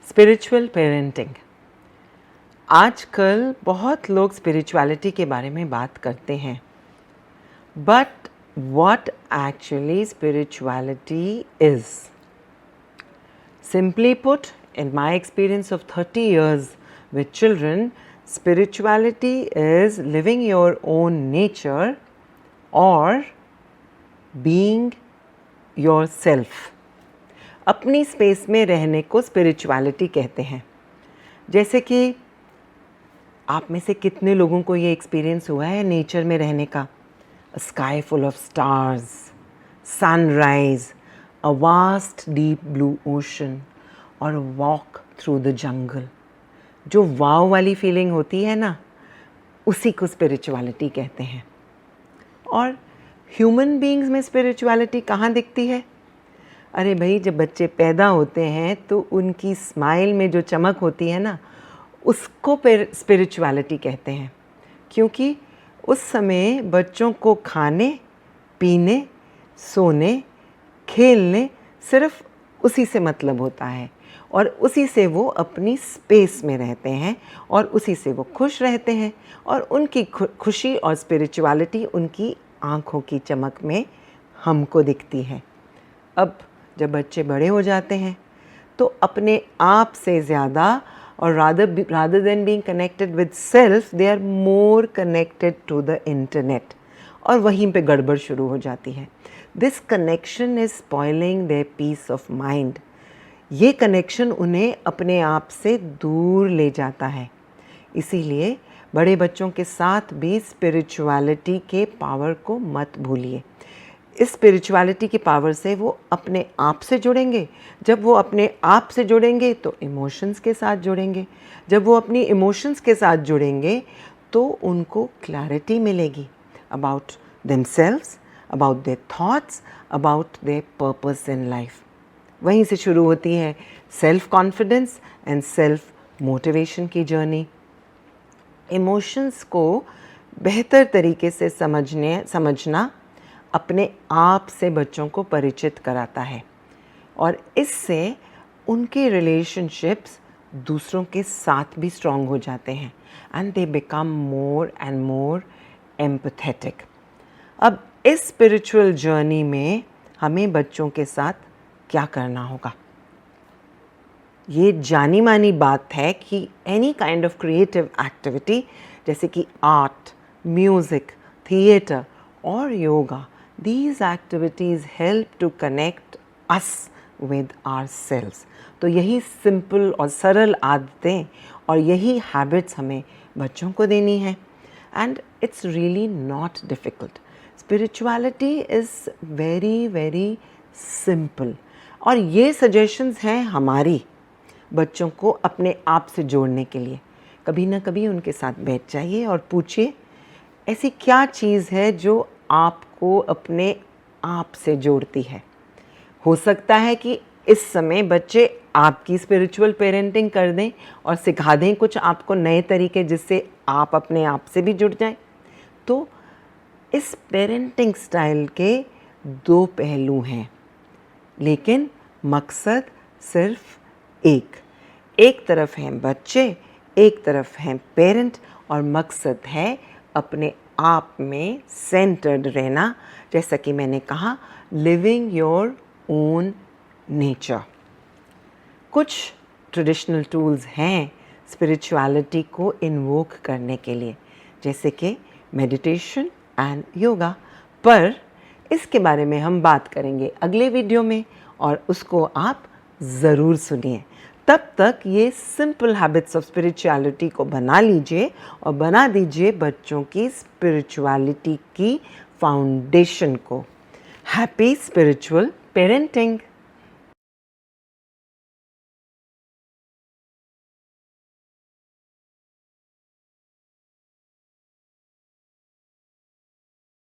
Spiritual parenting. आजकल बहुत लोग स्पिरिचुअलिटी के बारे में बात करते हैं, but what actually spirituality is? Simply put, in my experience of 30 years with children, spirituality is living your own nature or being yourself. अपनी स्पेस में रहने को स्पिरिचुअलिटी कहते हैं। जैसे कि आप में से कितने लोगों को ये एक्सपीरियंस हुआ है नेचर में रहने का? A sky full of stars, sunrise, a vast deep blue ocean और a walk through the jungle. जो वाव वाली फीलिंग होती है ना, उसी को स्पिरिचुअलिटी कहते हैं। और ह्यूमन बीइंग्स में स्पिरिचुअलिटी कहाँ दिखती है? अरे भाई, जब बच्चे पैदा होते हैं तो उनकी स्माइल में जो चमक होती है ना, उसको स्पिरिचुअलिटी कहते हैं। क्योंकि उस समय बच्चों को खाने, पीने, सोने, खेलने सिर्फ उसी से मतलब होता है और उसी से वो अपनी स्पेस में रहते हैं और उसी से वो खुश रहते हैं और उनकी खुशी और स्पिरिचुअलिटी उनकी आँखों की चमक में हमको दिखती है। अब जब बच्चे बड़े हो जाते हैं तो अपने आप से ज़्यादा और rather than being connected with self, they are more connected to the internet और वहीं पे गड़बड़ शुरू हो जाती है। This connection is spoiling their peace of mind. ये कनेक्शन उन्हें अपने आप से दूर ले जाता है। इसीलिए बड़े बच्चों के साथ भी स्पिरिचुअलिटी के पावर को मत भूलिए। इस स्पिरिचुअलिटी की पावर से वो अपने आप से जुड़ेंगे। जब वो अपने आप से जुड़ेंगे तो इमोशंस के साथ जुड़ेंगे। जब वो अपनी इमोशंस के साथ जुड़ेंगे तो उनको क्लैरिटी मिलेगी about themselves, about their thoughts, about their purpose in life. वहीं से शुरू होती है self confidence and self motivation की जर्नी। इमोशंस को बेहतर तरीके से समझना अपने आप से बच्चों को परिचित कराता है और इससे उनके रिलेशनशिप्स दूसरों के साथ भी स्ट्रॉन्ग हो जाते हैं and they become more and more empathetic. अब इस स्पिरिचुअल जर्नी में हमें बच्चों के साथ क्या करना होगा? ये जानी मानी बात है कि any kind of creative activity जैसे कि आर्ट, म्यूज़िक, थिएटर और yoga, these activities help to connect us with ourselves. तो यही सिंपल और सरल आदतें और यही हैबिट्स हमें बच्चों को देनी है and it's really not difficult. Spirituality is very very simple और ये सजेशंस हैं हमारी बच्चों को अपने आप से जोड़ने के लिए। कभी ना कभी उनके साथ बैठ जाइए और पूछिए ऐसी क्या चीज़ है जो आपको अपने आप से जोड़ती है। हो सकता है कि इस समय बच्चे आपकी स्पिरिचुअल पेरेंटिंग कर दें और सिखा दें कुछ आपको नए तरीके जिससे आप अपने आप से भी जुड़ जाएं। तो इस पेरेंटिंग स्टाइल के दो पहलू हैं, लेकिन मकसद सिर्फ एक तरफ हैं बच्चे, एक तरफ हैं पेरेंट और मकसद है अपने आप में सेंटर्ड रहना। जैसा कि मैंने कहा, लिविंग योर ओन नेचर। कुछ ट्रेडिशनल टूल्स हैं स्पिरिचुअलिटी को इन्वोक करने के लिए, जैसे कि मेडिटेशन एंड योगा, पर इसके बारे में हम बात करेंगे अगले वीडियो में और उसको आप ज़रूर सुनिए। तब तक ये सिंपल हैबिट्स ऑफ स्पिरिचुअलिटी को बना लीजिए और बना दीजिए बच्चों की स्पिरिचुअलिटी की फाउंडेशन को। Happy spiritual parenting.